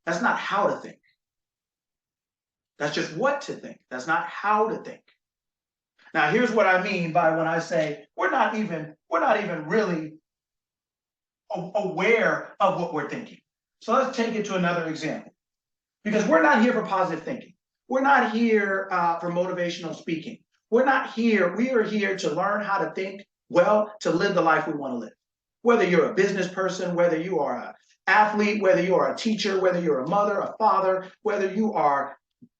That's not how to think. That's just what to think. That's not how to think. Now, here's what I mean by when I say we're not even really aware of what we're thinking. So let's take it to another example, because we're not here for positive thinking. We're not here for motivational speaking. We're not here. We are here to learn how to think well, to live the life we want to live. Whether you're a business person, whether you are an athlete, whether you are a teacher, whether you're a mother, a father, whether you are,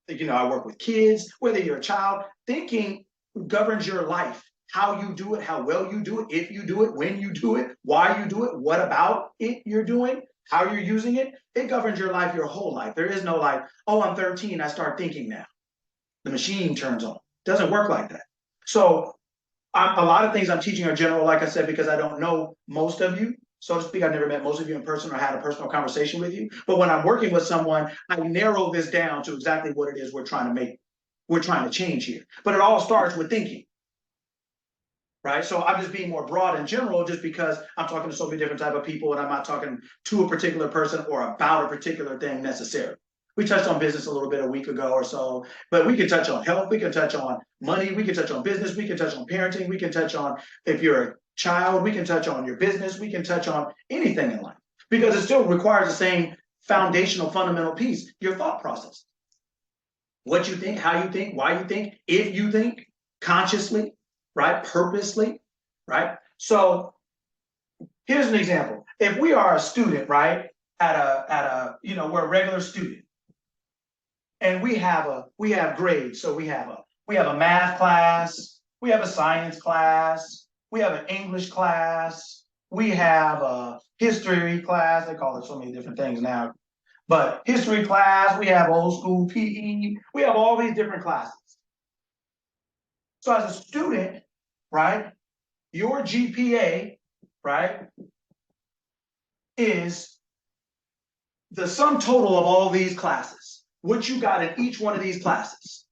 I work with kids, whether you're a child, thinking governs your life. How you do it, how well you do it, if you do it, when you do it, why you do it, what about it you're doing, how you're using it, it governs your life, your whole life. There is no like, oh, I'm 13, I start thinking now. The machine turns on. It doesn't work like that. So a lot of things I'm teaching are general, like I said, because I don't know most of you, so to speak. I've never met most of you in person or had a personal conversation with you. But when I'm working with someone, I narrow this down to exactly what it is we're trying to change here. But it all starts with thinking. Right? So I'm just being more broad in general, just because I'm talking to so many different type of people, and I'm not talking to a particular person or about a particular thing necessarily. We touched on business a little bit a week ago or so, but we can touch on health, we can touch on money, we can touch on business, we can touch on parenting, we can touch on if you're a child, we can touch on your business, we can touch on anything in life, because it still requires the same foundational fundamental piece, your thought process. What you think, how you think, why you think, if you think consciously, right? Purposely, right? So here's an example. If we are a student, right, we're a regular student, and we have grades. So we have a math class, we have a science class, we have an English class, we have a history class. They call it so many different things now. But history class, we have old school PE, we have all these different classes. So as a student, right, your GPA, right, is the sum total of all these classes, what you got in each one of these classes.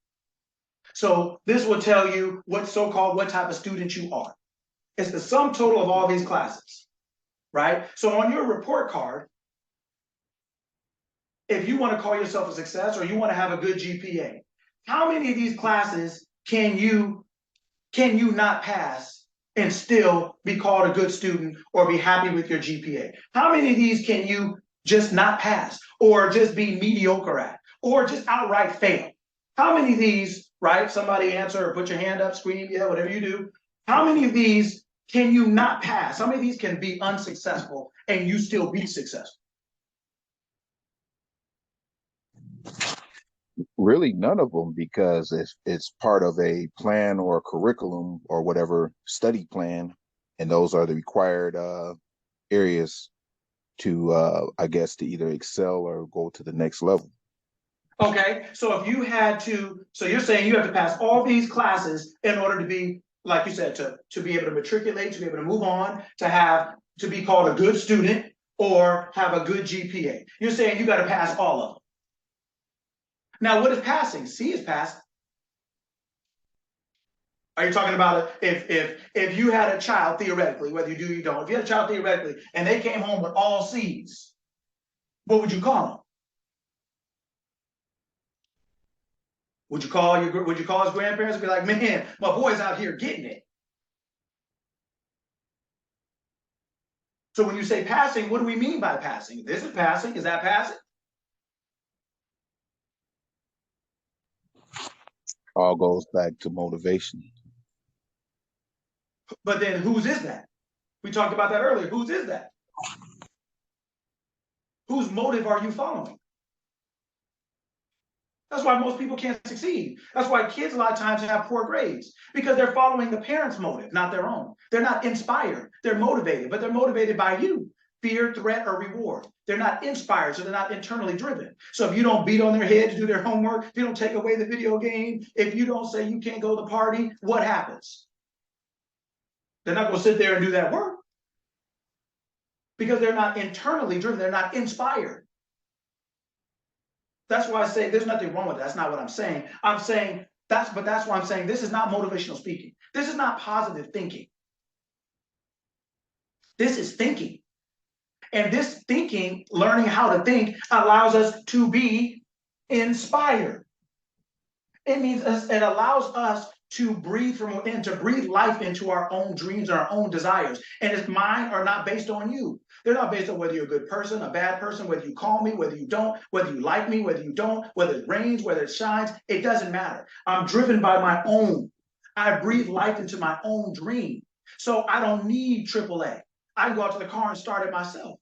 So this will tell you what type of student you are. It's the sum total of all these classes, right? So on your report card, if you want to call yourself a success or you want to have a good GPA, how many of these classes can you not pass and still be called a good student or be happy with your GPA? How many of these can you just not pass or just be mediocre at or just outright fail? How many of these, right? Somebody answer or put your hand up, scream, yeah, whatever you do. How many of these can you not pass? How many of these can be unsuccessful and you still be successful? Really, none of them, because it's part of a plan or a curriculum or whatever study plan, and those are the required areas to I guess to either excel or go to the next level. Okay, so if you had to, so you're saying you have to pass all these classes in order to be, like you said, to be able to matriculate, to be able to move on, to be called a good student or have a good GPA. You're saying you got to pass all of them. Now, what is passing? C is passing. Are you talking about if you had a child theoretically, whether you do or you don't, if you had a child theoretically and they came home with all C's, what would you call them? Would you call his grandparents and be like, man, my boy's out here getting it? So when you say passing, what do we mean by passing? This is passing. Is that passing? All goes back to motivation. But then whose is that? We talked about that earlier. Whose is that? Whose motive are you following? That's why most people can't succeed. That's why kids a lot of times have poor grades, because they're following the parents' motive, not their own. They're not inspired. They're motivated, but they're motivated by you. Fear, threat, or reward. They're not inspired, so they're not internally driven. So if you don't beat on their head to do their homework, if you don't take away the video game, if you don't say you can't go to the party, what happens? They're not going to sit there and do that work because they're not internally driven. They're not inspired. That's why I say there's nothing wrong with that. That's not what I'm saying. I'm saying that's why I'm saying this is not motivational speaking. This is not positive thinking. This is thinking. And this thinking, learning how to think, allows us to be inspired. It means it allows us to breathe from within, to breathe life into our own dreams and our own desires. And it's mine are not based on you. They're not based on whether you're a good person, a bad person, whether you call me, whether you don't, whether you like me, whether you don't, whether it rains, whether it shines. It doesn't matter. I'm driven by my own. I breathe life into my own dream. So I don't need AAA. I can go out to the car and start it myself.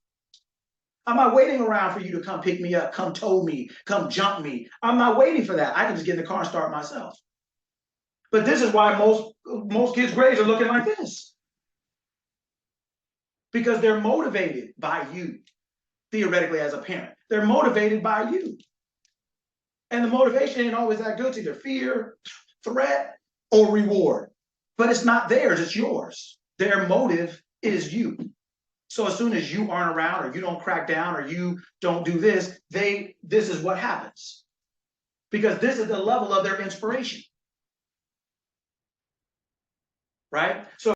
I'm not waiting around for you to come pick me up, come tow me, come jump me. I'm not waiting for that. I can just get in the car and start myself. But this is why most kids' grades are looking like this. Because they're motivated by you, theoretically as a parent. They're motivated by you. And the motivation ain't always that good. It's either fear, threat, or reward. But it's not theirs, it's yours. Their motive is you. So as soon as you aren't around, or you don't crack down, or you don't do this, this is what happens. Because this is the level of their inspiration. Right? So